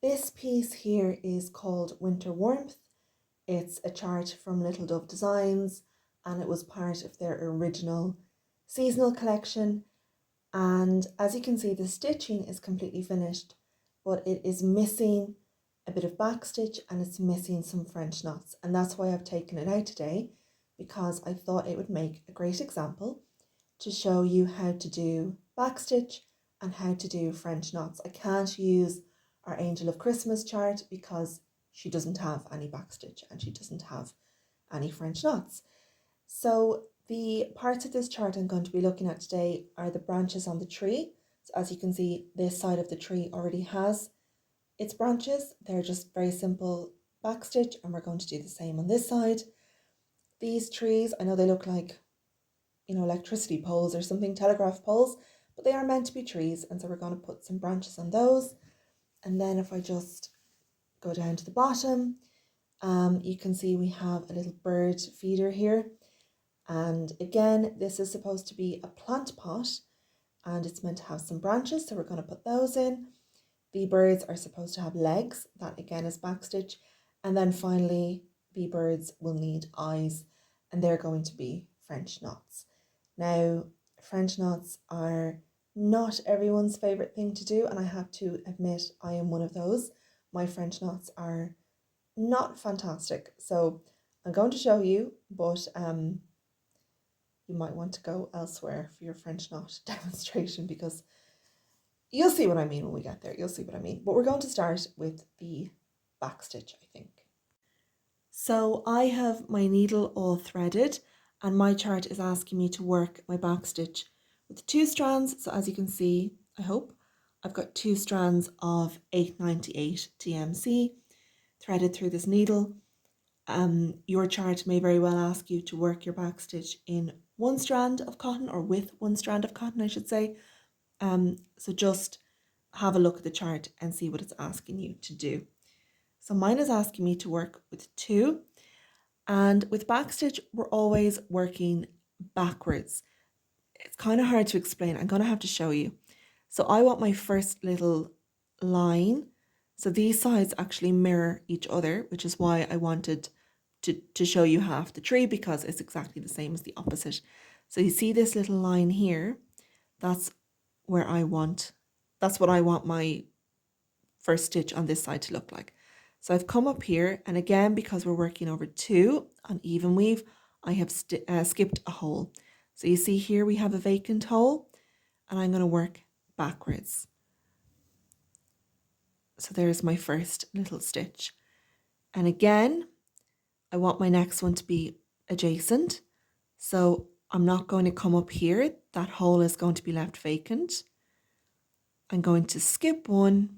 This piece here is called Winter Warmth. It's a chart from Little Dove Designs and it was part of their original seasonal collection. And as you can see, the stitching is completely finished, but it is missing a bit of backstitch and it's missing some French knots. And that's why I've taken it out today, because I thought it would make a great example to show you how to do backstitch and how to do French knots. I can't use our Angel of Christmas chart because she doesn't have any backstitch and she doesn't have any French knots. So the parts of this chart I'm going to be looking at today are the branches on the tree. So as you can see, this side of the tree already has its branches. They're just very simple backstitch, and we're going to do the same on this side. These trees, I know they look like, electricity poles or something, telegraph poles, but they are meant to be trees, and so we're going to put some branches on those. And then if I just go down to the bottom, you can see we have a little bird feeder here. And again, this is supposed to be a plant pot and it's meant to have some branches, so we're going to put those in. The birds are supposed to have legs, that again is backstitch. And then finally, the birds will need eyes, and they're going to be French knots. Now, French knots are not everyone's favourite thing to do, and I have to admit I am one of those. My French knots are not fantastic, so I'm going to show you, but you might want to go elsewhere for your French knot demonstration, because you'll see what I mean when we get there. You'll see what I mean. But we're going to start with the backstitch, I think. So I have my needle all threaded, and my chart is asking me to work my backstitch with 2 strands. So as you can see, I hope, I've got 2 strands of 898 DMC threaded through this needle. Your chart may very well ask you to work your backstitch in 1 strand of cotton, or with 1 strand of cotton, I should say. So just have a look at the chart and see what it's asking you to do. So mine is asking me to work with 2, and with backstitch, we're always working backwards. It's kind of hard to explain. I'm going to have to show you. So I want my first little line. So these sides actually mirror each other, which is why I wanted to show you half the tree, because it's exactly the same as the opposite. So you see this little line here, that's what I want my first stitch on this side to look like. So I've come up here, and again, because we're working over 2 on even weave, I have skipped a hole. So you see here we have a vacant hole, and I'm going to work backwards. So there's my first little stitch. And again, I want my next one to be adjacent. So I'm not going to come up here. That hole is going to be left vacant. I'm going to skip 1,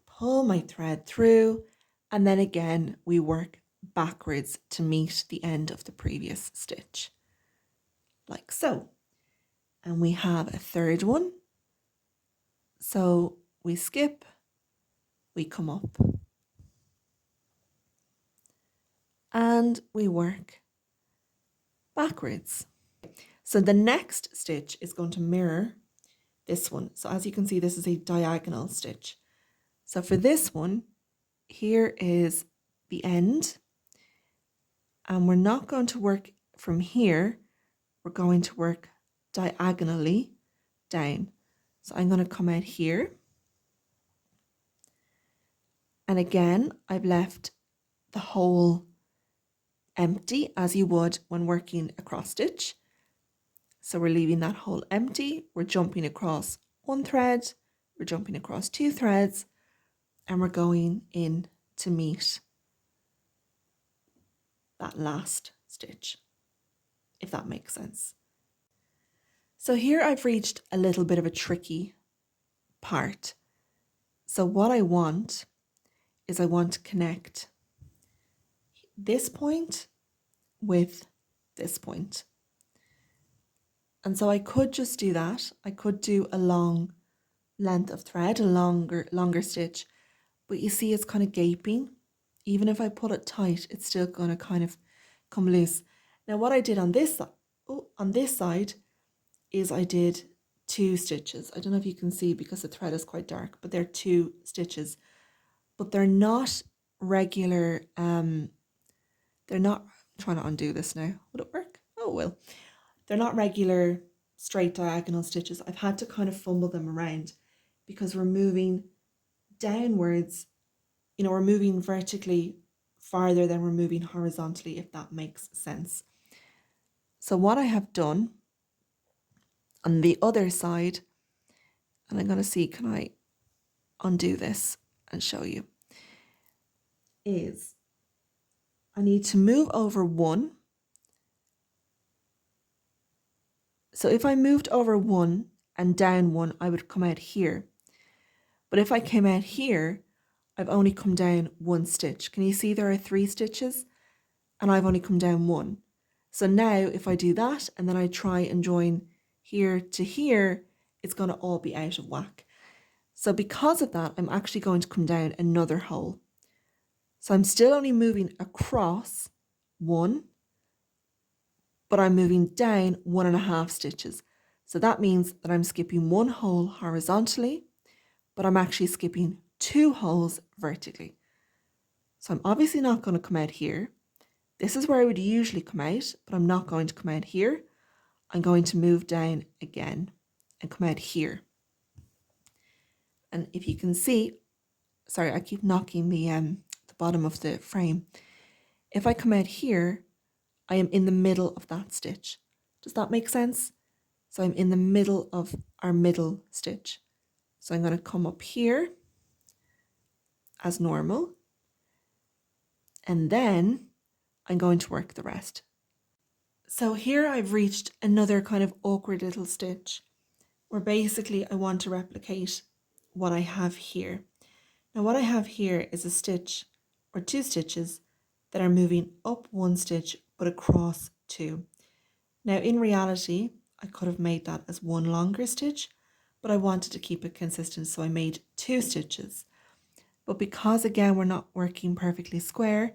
pull my thread through, and then again, we work backwards to meet the end of the previous stitch, like so. And we have a third one. So we skip, we come up, and we work backwards. So the next stitch is going to mirror this one. So as you can see, this is a diagonal stitch. So for this one, here is the end, and we're not going to work from here. We're going to work diagonally down. So I'm going to come out here. And again, I've left the hole empty, as you would when working a cross stitch. So we're leaving that hole empty. We're jumping across 1 thread, we're jumping across 2 threads, and we're going in to meet that last stitch, if that makes sense. So here I've reached a little bit of a tricky part. So what I want is I want to connect this point with this point. And so I could just do that. I could do a long length of thread, a longer stitch, but you see it's kind of gaping. Even if I pull it tight, it's still going to kind of come loose. Now what I did on this side is I did two stitches. I don't know if you can see because the thread is quite dark, but they're two stitches. But they're not regular, they're not, I'm trying to undo this now. Would it work? Oh, it will. They're not regular straight diagonal stitches. I've had to kind of fumble them around because we're moving downwards, you know, we're moving vertically farther than we're moving horizontally, if that makes sense. So what I have done on the other side, and I'm going to see, can I undo this and show you, is I need to move over one. So if I moved over one and down one, I would come out here. But if I came out here, I've only come down one stitch. Can you see there are 3 stitches? And I've only come down one. So now if I do that and then I try and join here to here, it's going to all be out of whack. So because of that, I'm actually going to come down another hole. So I'm still only moving across one, but I'm moving down 1.5 stitches. So that means that I'm skipping one hole horizontally, but I'm actually skipping 2 holes vertically. So I'm obviously not going to come out here. This is where I would usually come out, but I'm not going to come out here. I'm going to move down again and come out here. And if you can see, sorry, I keep knocking the bottom of the frame. If I come out here, I am in the middle of that stitch. Does that make sense? So I'm in the middle of our middle stitch. So I'm going to come up here as normal. And then I'm going to work the rest. So here I've reached another kind of awkward little stitch where basically I want to replicate what I have here. Now what I have here is a stitch or 2 stitches that are moving up 1 stitch but across 2. Now in reality, I could have made that as 1 longer stitch, but I wanted to keep it consistent, so I made 2 stitches. But because again we're not working perfectly square,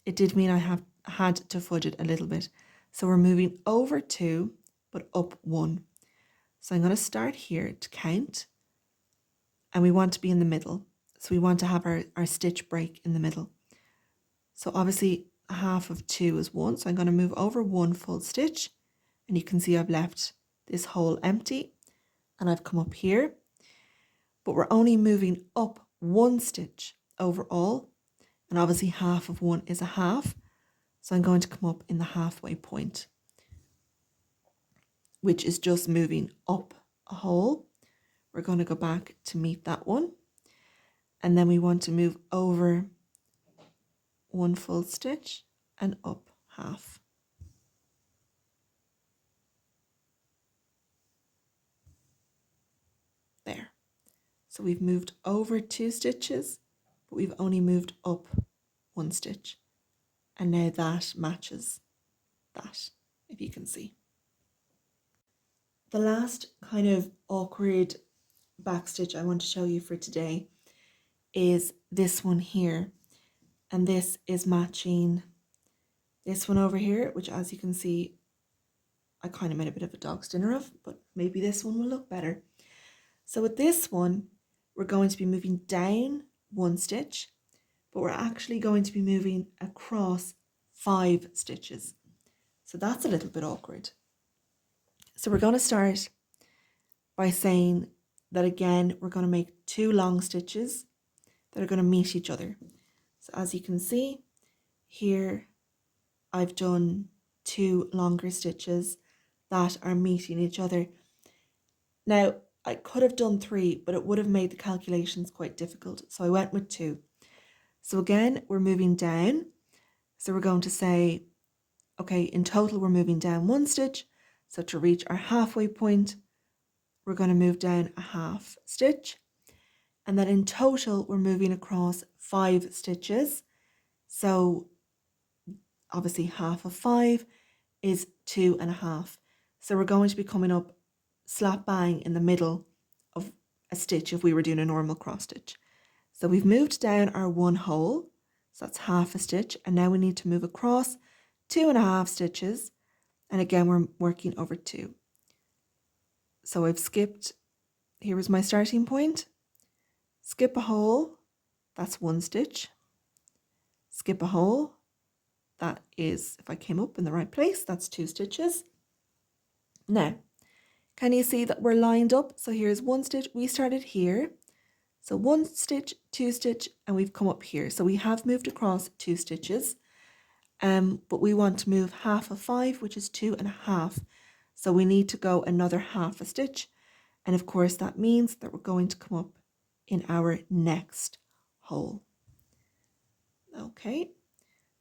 it did mean I had to fudge it a little bit. So we're moving over 2 but up 1. So I'm going to start here to count, and we want to be in the middle. So we want to have our stitch break in the middle. So obviously half of 2 is 1, so I'm going to move over 1 full stitch, and you can see I've left this hole empty and I've come up here, but we're only moving up 1 stitch overall, and obviously half of 1 is a half, so I'm going to come up in the halfway point, which is just moving up a hole. We're going to go back to meet that one, and then we want to move over 1 full stitch and up half. There. So we've moved over 2 stitches, but we've only moved up 1 stitch. And now that matches that, if you can see. The last kind of awkward backstitch I want to show you for today is this one here. And this is matching this one over here, which as you can see, I kind of made a bit of a dog's dinner of, but maybe this one will look better. So with this one, we're going to be moving down 1 stitch, but we're actually going to be moving across 5 stitches. So that's a little bit awkward. So we're going to start by saying that again, we're going to make 2 long stitches that are going to meet each other. So as you can see here, I've done 2 longer stitches that are meeting each other. Now, I could have done 3, but it would have made the calculations quite difficult. So I went with 2. So again, we're moving down. So we're going to say, okay, in total, we're moving down 1 stitch. So to reach our halfway point, we're going to move down a half stitch. And then in total, we're moving across 5 stitches. So obviously half of 5 is 2.5. So we're going to be coming up slap bang in the middle of a stitch if we were doing a normal cross stitch. So we've moved down our 1 hole, so that's half a stitch, and now we need to move across 2.5 stitches, and again we're working over 2. So I've skipped, here was my starting point, skip a hole, that's 1 stitch, skip a hole, that is, if I came up in the right place, that's 2 stitches. Now, can you see that we're lined up? So here's 1 stitch, we started here. So 1 stitch, 2 stitch, and we've come up here. So we have moved across 2 stitches, but we want to move half of 5, which is 2.5. So we need to go another half a stitch. And of course, that means that we're going to come up in our next hole. Okay,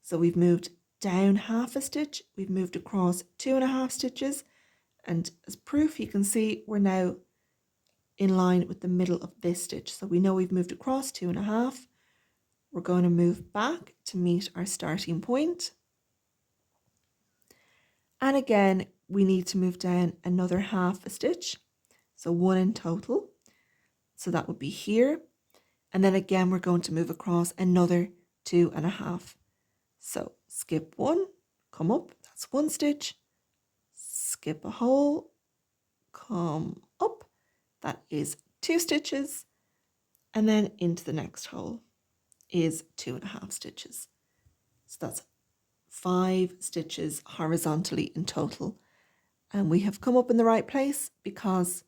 so we've moved down half a stitch, we've moved across 2.5 stitches, and as proof, you can see we're now in line with the middle of this stitch. So we know we've moved across 2.5. We're going to move back to meet our starting point. And again, we need to move down another half a stitch. So 1 in total. So that would be here. And then again, we're going to move across another 2.5. So skip 1, come up, that's 1 stitch, skip a hole, come up, that is 2 stitches, and then into the next hole is 2.5 stitches. So that's 5 stitches horizontally in total. And we have come up in the right place because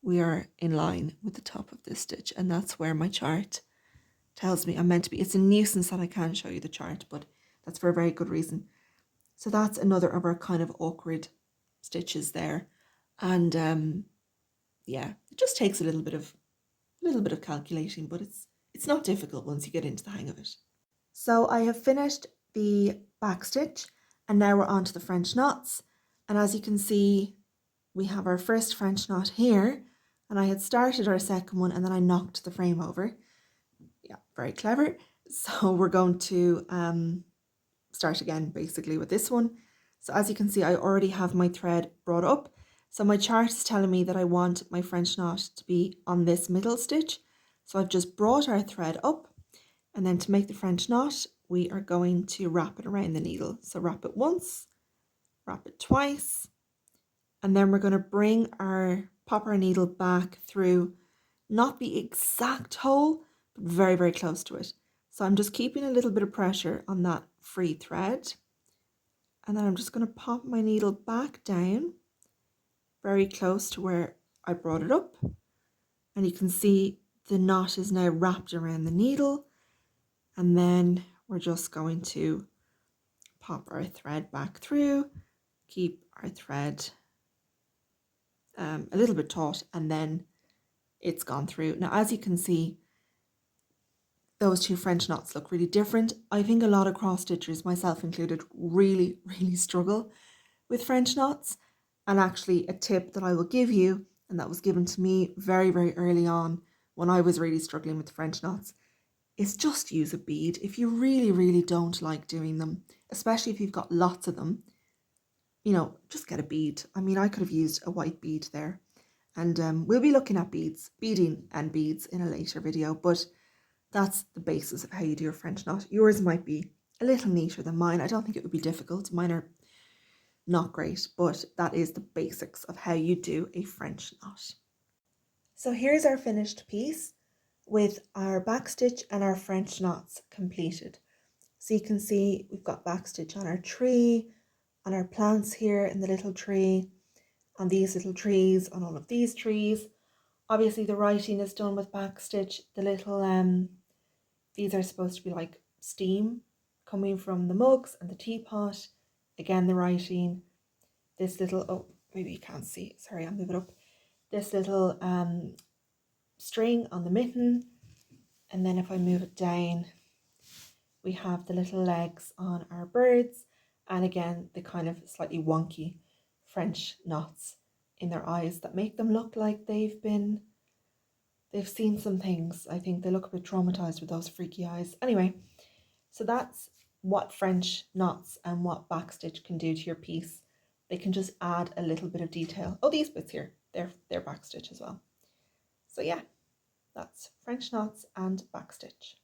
we are in line with the top of this stitch, and that's where my chart tells me I'm meant to be. It's a nuisance that I can't show you the chart, but that's for a very good reason. So that's another of our kind of awkward stitches there. And yeah, it just takes a little bit of calculating, but it's not difficult once you get into the hang of it. So I have finished the back stitch, and now we're on to the French knots. And as you can see, we have our first French knot here, and I had started our second one and then I knocked the frame over. Yeah, very clever. So we're going to start again basically with this one. So as you can see, I already have my thread brought up. So my chart is telling me that I want my French knot to be on this middle stitch. So I've just brought our thread up, and then to make the French knot, we are going to wrap it around the needle. So wrap it once, wrap it twice, and then we're going to pop our needle back through, not the exact hole, but very, very close to it. So I'm just keeping a little bit of pressure on that free thread. And then I'm just going to pop my needle back down, very close to where I brought it up. And you can see the knot is now wrapped around the needle. And then we're just going to pop our thread back through, keep our thread a little bit taut, and then it's gone through. Now, as you can see, those 2 French knots look really different. I think a lot of cross stitchers, myself included, really, really struggle with French knots. And actually a tip that I will give you, and that was given to me very, very early on when I was really struggling with French knots, is just use a bead. If you really, really don't like doing them, especially if you've got lots of them, you know, just get a bead. I mean, I could have used a white bead there. And we'll be looking at beading and beads in a later video, but that's the basis of how you do a French knot. Yours might be a little neater than mine. I don't think it would be difficult. Mine are not great, but that is the basics of how you do a French knot. So here's our finished piece with our back stitch and our French knots completed. So you can see we've got back stitch on our tree, on our plants here in the little tree, on these little trees, on all of these trees. Obviously the writing is done with back stitch. The little these are supposed to be like steam coming from the mugs and the teapot. Again, the writing. This little, oh, maybe you can't see, sorry, I'll move it up. This little string on the mitten, and then if I move it down, we have the little legs on our birds, and again the kind of slightly wonky French knots in their eyes that make them look like they've seen some things. I think they look a bit traumatized with those freaky eyes. Anyway, so that's what French knots and what backstitch can do to your piece. They can just add a little bit of detail. Oh, these bits here, they're backstitch as well. So yeah, that's French knots and backstitch.